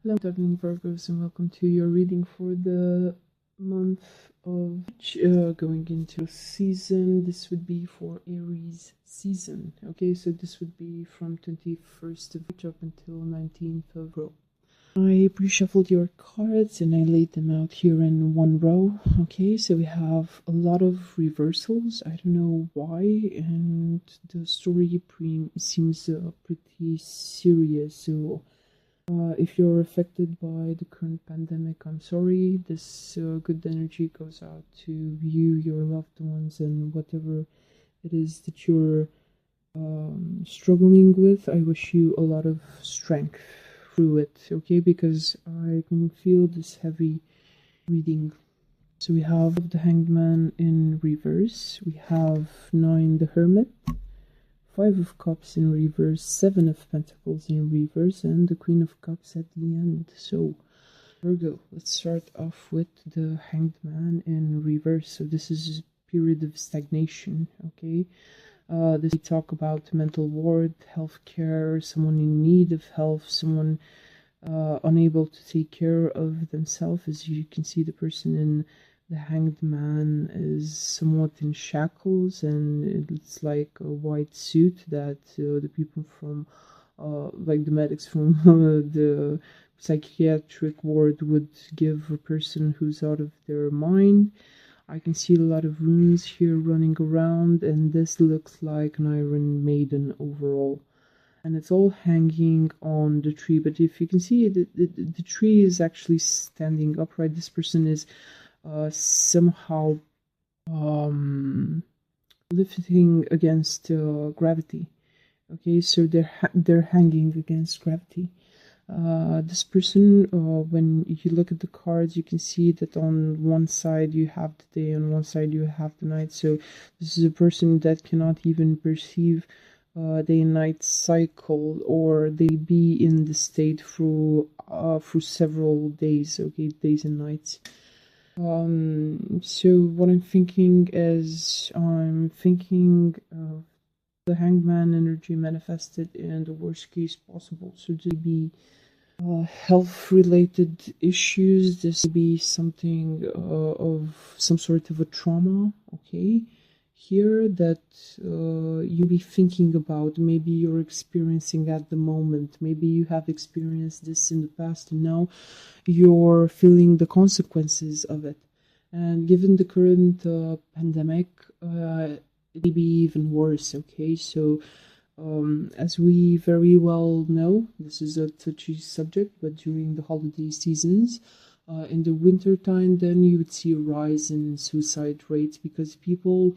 Hello, darling Virgos, and welcome to your reading for the month of going into season. This would be for Aries season. Okay, so this would be from 21st of March up until 19th of April. I pre-shuffled your cards and I laid them out here in one row. Okay, so we have a lot of reversals. I don't know why, and the story seems pretty serious. So if you're affected by the current pandemic, I'm sorry. This good energy goes out to you, your loved ones, and whatever it is that you're struggling with. I wish you a lot of strength through it, okay? Because I can feel this heavy reading. So we have the Hanged Man in reverse. We have 9, the Hermit. 5 of Cups in reverse, 7 of Pentacles in reverse, and the Queen of Cups at the end. So, Virgo, let's start off with the Hanged Man in reverse. So this is a period of stagnation, okay? This we talk about mental ward, healthcare, someone in need of health, someone unable to take care of themselves. As you can see, the person in the Hanged Man is somewhat in shackles, and it's like a white suit that the people from, like the medics from the psychiatric ward would give a person who's out of their mind. I can see a lot of runes here running around, and this looks like an Iron Maiden overall. And it's all hanging on the tree, but if you can see, the tree is actually standing upright. This person is somehow lifting against gravity. Okay, so they're hanging against gravity. This person, when you look at the cards, you can see that on one side you have the day, on one side you have the night. So this is a person that cannot even perceive day and night cycle, or they be in the state through several days, okay, days and nights. So what I'm thinking is, I'm thinking of the Hanged Man energy manifested in the worst case possible. So this would be health related issues. This would be something of some sort of a trauma, okay, here that you be thinking about. Maybe you're experiencing at the moment, maybe you have experienced this in the past, and now you're feeling the consequences of it. And given the current pandemic, it may be even worse, okay? So as we very well know, this is a touchy subject, but during the holiday seasons, in the winter time, then you would see a rise in suicide rates, because people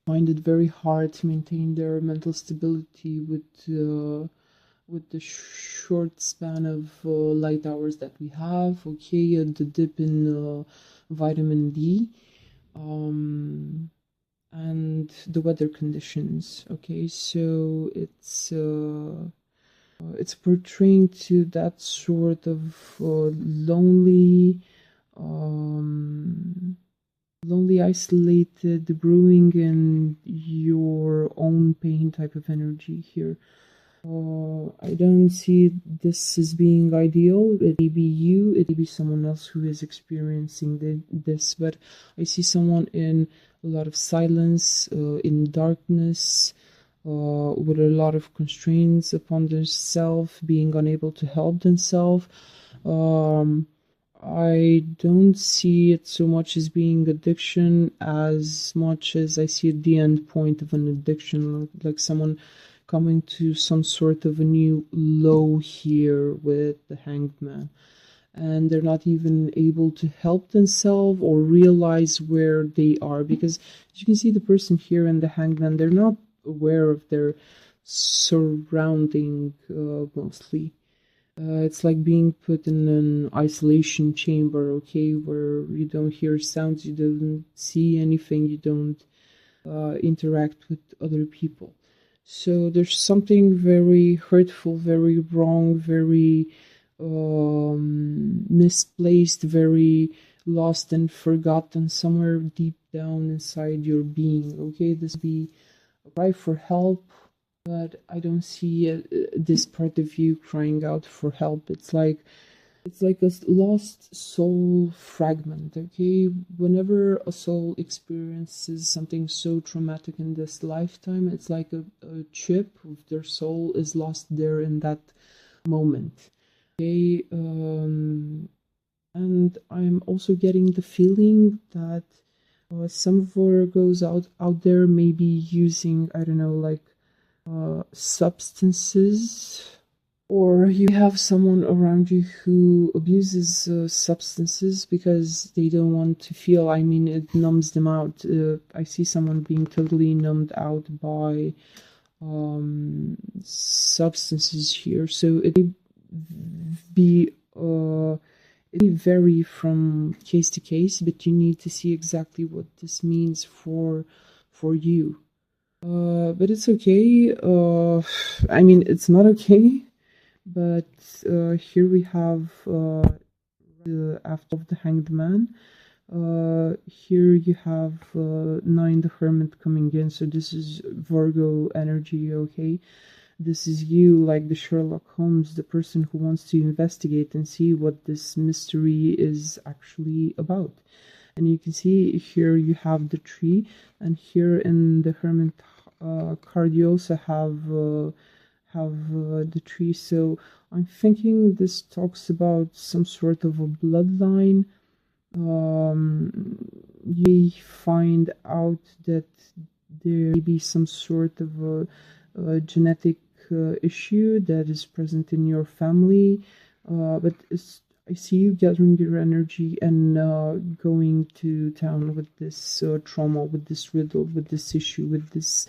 find it very hard to maintain their mental stability with the short span of light hours that we have, okay, and the dip in vitamin D, and the weather conditions, okay. So it's portraying to that sort of lonely, isolated, brewing in your own pain type of energy here. I don't see this as being ideal. It may be you, it may be someone else who is experiencing this, but I see someone in a lot of silence, in darkness, with a lot of constraints upon themselves, being unable to help themselves. I don't see it so much as being addiction, as much as I see at the end point of an addiction, like someone coming to some sort of a new low here with the Hanged Man, and they're not even able to help themselves or realize where they are, because as you can see, the person here in the Hanged Man, they're not aware of their surrounding mostly. It's like being put in an isolation chamber, okay, where you don't hear sounds, you don't see anything, you don't interact with other people. So there's something very hurtful, very wrong, very misplaced, very lost and forgotten somewhere deep down inside your being, okay? This be a cry for help, but I don't see this part of you crying out for help. It's like It's like a lost soul fragment, okay? Whenever a soul experiences something so traumatic in this lifetime, it's like a chip of their soul is lost there in that moment. Okay, and I'm also getting the feeling that some Virgos out there may be using, I don't know, like substances, or you have someone around you who abuses substances because they don't want to feel. I mean, it numbs them out. I see someone being totally numbed out by substances here. So it be it may vary from case to case, but you need to see exactly what this means for you. But it's okay. I mean, it's not okay. But here we have the after of the Hanged Man. Here you have Nine the Hermit coming in. So this is Virgo energy, okay? This is you, like the Sherlock Holmes, the person who wants to investigate and see what this mystery is actually about. And you can see here you have the tree, and here in the Hermit card you also have the tree. So I'm thinking this talks about some sort of a bloodline. You find out that there may be some sort of a genetic issue that is present in your family, but I see you gathering your energy and going to town with this trauma, with this riddle, with this issue, with this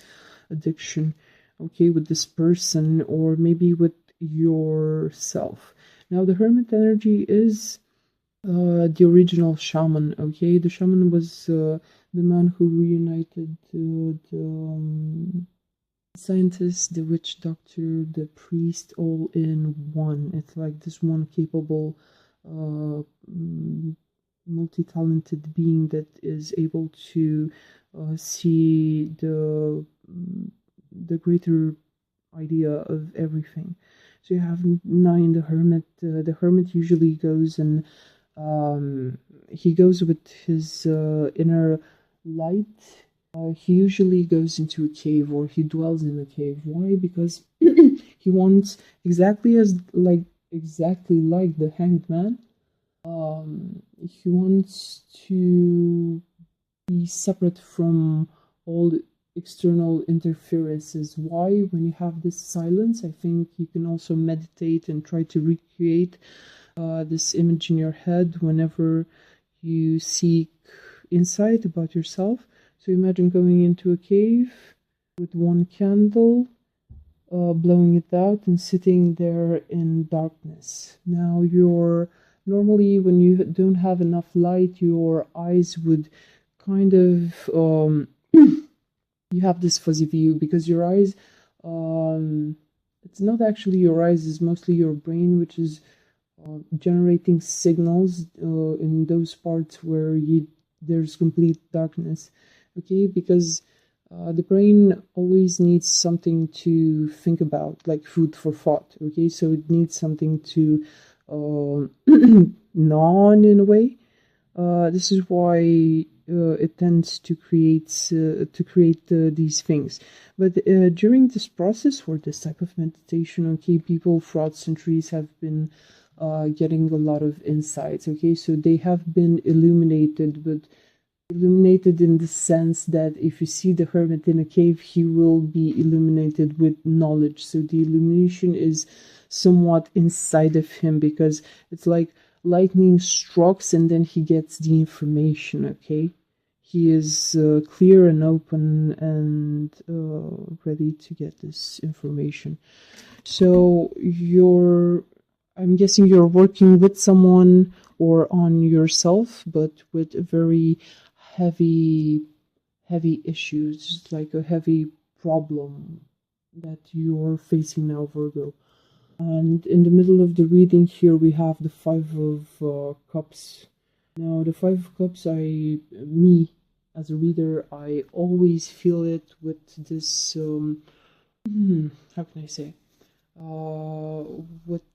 addiction, okay, with this person, or maybe with yourself. Now, the Hermit energy is the original shaman, okay? The shaman was the man who reunited the scientist, the witch doctor, the priest, all in one. It's like this one capable, multi-talented being that is able to see the greater idea of everything. So you have Nine the Hermit. The Hermit usually goes and he goes with his inner light. He usually goes into a cave, or he dwells in a cave. Why? Because he wants exactly like the Hanged Man. He wants to be separate from all external interferences. Why? When you have this silence, I think you can also meditate and try to recreate this image in your head whenever you seek insight about yourself. So imagine going into a cave with one candle, blowing it out and sitting there in darkness. Now normally when you don't have enough light, your eyes would kind of you have this fuzzy view because your eyes it's not actually your eyes, it's mostly your brain, which is generating signals in those parts where there's complete darkness, okay? Because the brain always needs something to think about, like food for thought, okay? So it needs something to gnaw on in a way. This is why it tends to create these things. But during this process or this type of meditation, okay, people throughout centuries have been getting a lot of insights, okay? So they have been illuminated, but illuminated in the sense that if you see the hermit in a cave, he will be illuminated with knowledge. So the illumination is somewhat inside of him, because it's like lightning strikes and then he gets the information, okay? He is clear and open and ready to get this information. So I'm guessing you're working with someone or on yourself, but with a very heavy issues, like a heavy problem that you're facing now, Virgo. And in the middle of the reading here, we have the Five of Cups. Now, the Five of Cups, me, as a reader, I always feel it with this, how can I say? with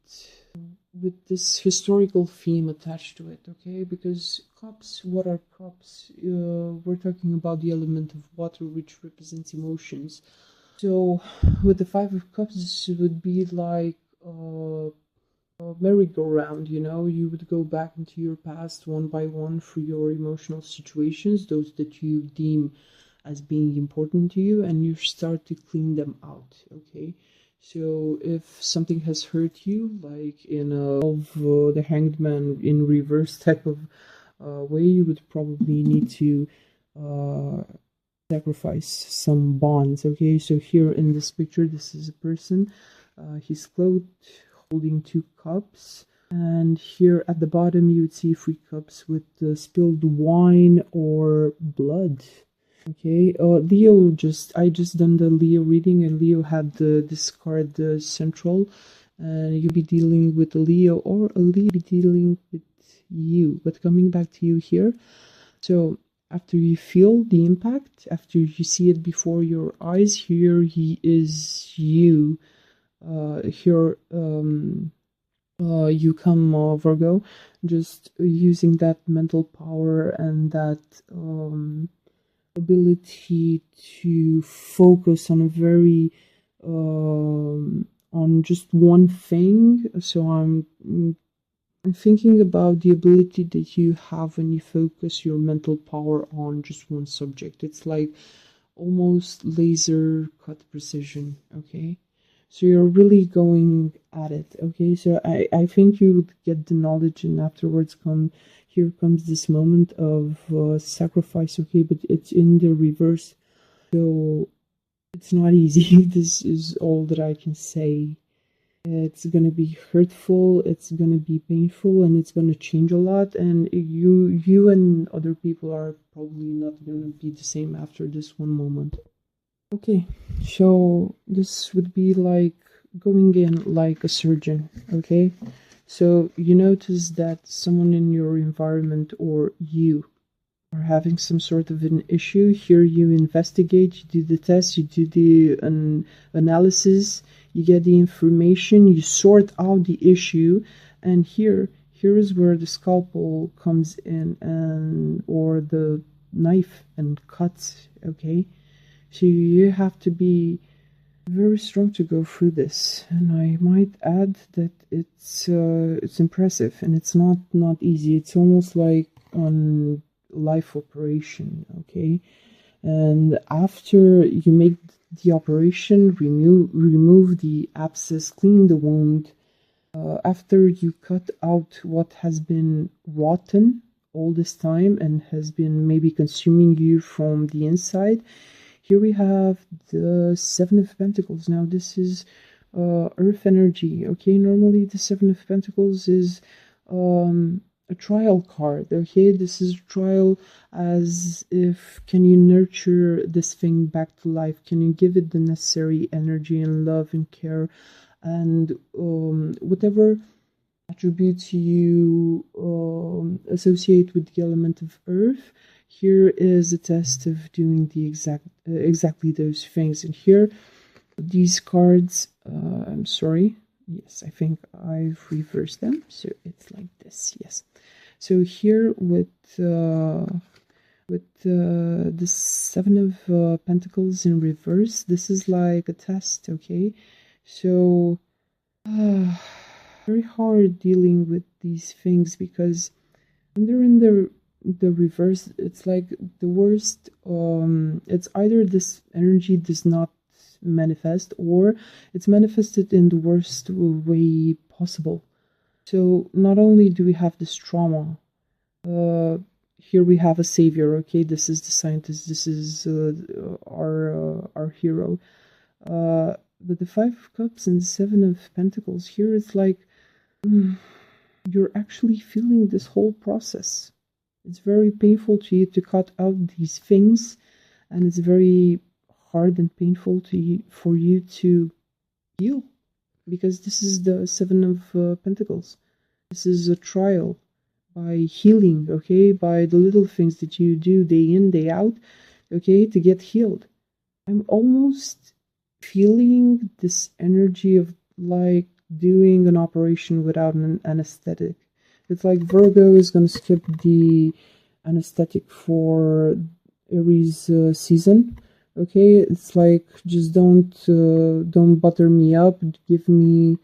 this historical theme attached to it, okay? Because cups, what are cups? We're talking about the element of water, which represents emotions. So with the Five of Cups, this would be like a merry-go-round, you know? You would go back into your past one by one through your emotional situations, those that you deem as being important to you, and you start to clean them out, okay? So if something has hurt you, like in the Hanged Man in reverse type of way, you would probably need to sacrifice some bonds, okay? So here in this picture, this is a person. He's clothed, holding two cups. And here at the bottom, you would see 3 cups with spilled wine or blood. Okay, I just done the Leo reading, and Leo had this card central, and you'll be dealing with a Leo, or a Leo be dealing with you. But coming back to you here, so after you feel the impact, after you see it before your eyes, here he is you. Here you come, Virgo, just using that mental power and that ability to focus on a very on just one thing. So I'm thinking about the ability that you have when you focus your mental power on just one subject. It's like almost laser cut precision, okay? So you're really going at it, okay? So I think you would get the knowledge, and afterwards here comes this moment of sacrifice, okay? But it's in the reverse, so it's not easy. This is all that I can say. It's gonna be hurtful, it's gonna be painful, and it's gonna change a lot, and you and other people are probably not gonna be the same after this one moment. Okay, so this would be like going in like a surgeon, okay? So you notice that someone in your environment or you are having some sort of an issue. Here you investigate, you do the test, you do the analysis, you get the information, you sort out the issue, and here is where the scalpel comes in, and or the knife and cuts, okay? So you have to be very strong to go through this, and I might add that it's impressive, and it's not easy. It's almost like on life operation, okay? And after you make the operation, remove the abscess, clean the wound. After you cut out what has been rotten all this time and has been maybe consuming you from the inside. Here we have the Seven of Pentacles. Now this is Earth energy, okay? Normally the Seven of Pentacles is a trial card, okay? This is a trial, as if, can you nurture this thing back to life? Can you give it the necessary energy and love and care and whatever attributes you associate with the element of Earth? Here is a test of doing the exactly those things. And here, these cards, I'm sorry, yes, I think I've reversed them, so it's like this, yes. So here with the Seven of Pentacles in reverse, this is like a test, okay? So very hard dealing with these things, because when they're in the reverse, it's like the worst. It's either this energy does not manifest, or it's manifested in the worst way possible. So not only do we have this trauma, here we have a savior, okay? This is the scientist, this is our hero, but the Five of Cups and the Seven of Pentacles, here it's like you're actually feeling this whole process. It's very painful to you to cut out these things, and it's very hard and painful for you to heal, because this is the Seven of Pentacles. This is a trial by healing, okay, by the little things that you do day in, day out, okay, to get healed. I'm almost feeling this energy of like doing an operation without an anesthetic. It's like Virgo is going to skip the anesthetic for Aries season. Okay, it's like just don't butter me up. Give me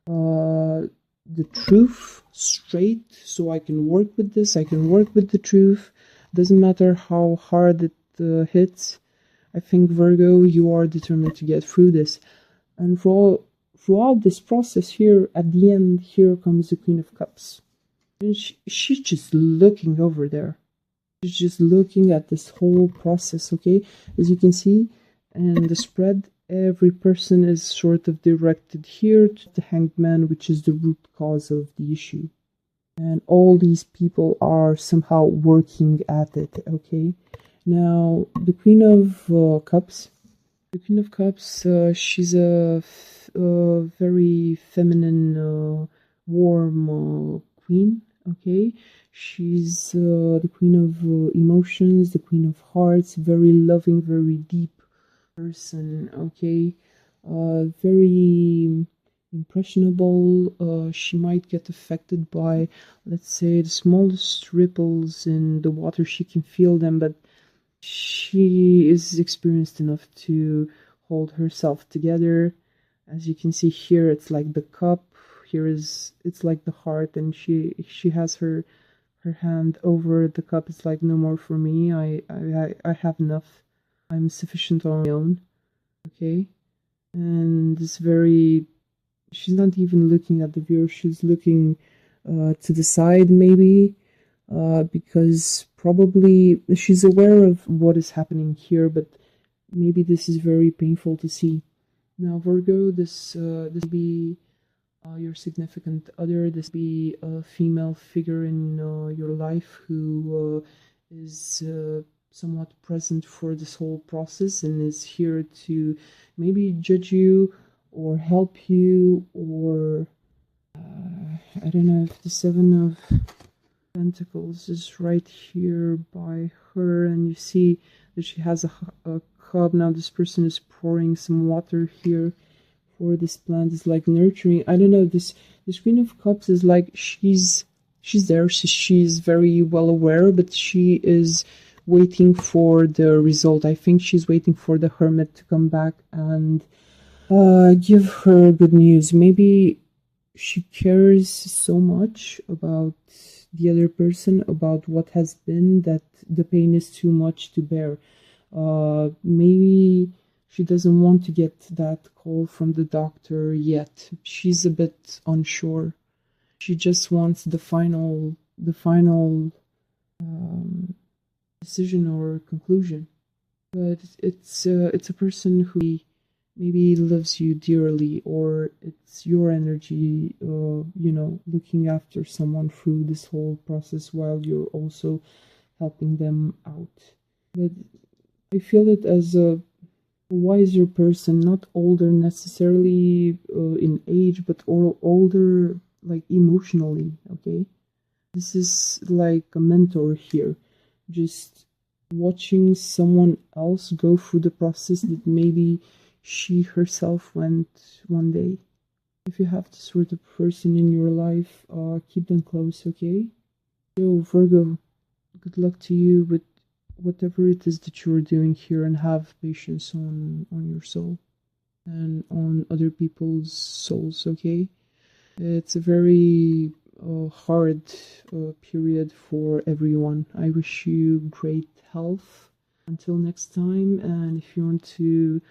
the truth straight so I can work with this. I can work with the truth. Doesn't matter how hard it hits. I think Virgo, you are determined to get through this. And throughout this process here, at the end, here comes the Queen of Cups. And she's just looking over there. She's just looking at this whole process, okay? As you can see, and the spread, every person is sort of directed here to the Hanged Man, which is the root cause of the issue. And all these people are somehow working at it, okay? Now, the Queen of Cups. The Queen of Cups, she's a very feminine, warm queen, okay? She's the Queen of Emotions, the Queen of Hearts, very loving, very deep person, okay? Very impressionable. She might get affected by, let's say, the smallest ripples in the water. She can feel them, but she is experienced enough to hold herself together. As you can see here, it's like the cup. It's like the heart, and she has her hand over the cup. It's like, no more for me. I have enough. I'm sufficient on my own. Okay, and she's not even looking at the viewer. She's looking to the side, maybe. Because probably she's aware of what is happening here, but maybe this is very painful to see. Now, Virgo, this will be your significant other. This will be a female figure in your life who is somewhat present for this whole process and is here to maybe judge you or help you, or I don't know if the Seven of Pentacles is right here by her, and you see that she has a cup. Now this person is pouring some water here for this plant. Is like nurturing. I don't know, this Queen of Cups is like she's there. She's very well aware, but she is waiting for the result. I think she's waiting for the Hermit to come back and give her good news. Maybe she cares so much about the other person, about what has been, that the pain is too much to bear. Maybe she doesn't want to get that call from the doctor yet. She's a bit unsure. She just wants the final decision or conclusion. But it's a person who maybe loves you dearly, or it's your energy, looking after someone through this whole process while you're also helping them out. But I feel it as a wiser person, not older necessarily in age, but older like emotionally, okay? This is like a mentor here, just watching someone else go through the process that maybe she herself went one day. If you have this sort of person in your life, keep them close, okay? So Virgo, good luck to you with whatever it is that you're doing here, and have patience on your soul and on other people's souls, okay? It's a very hard period for everyone. I wish you great health until next time, and if you want to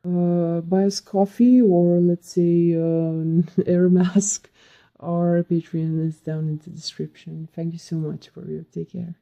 buy us coffee, or let's say air mask, our Patreon is down in the description. Thank you so much for your take care.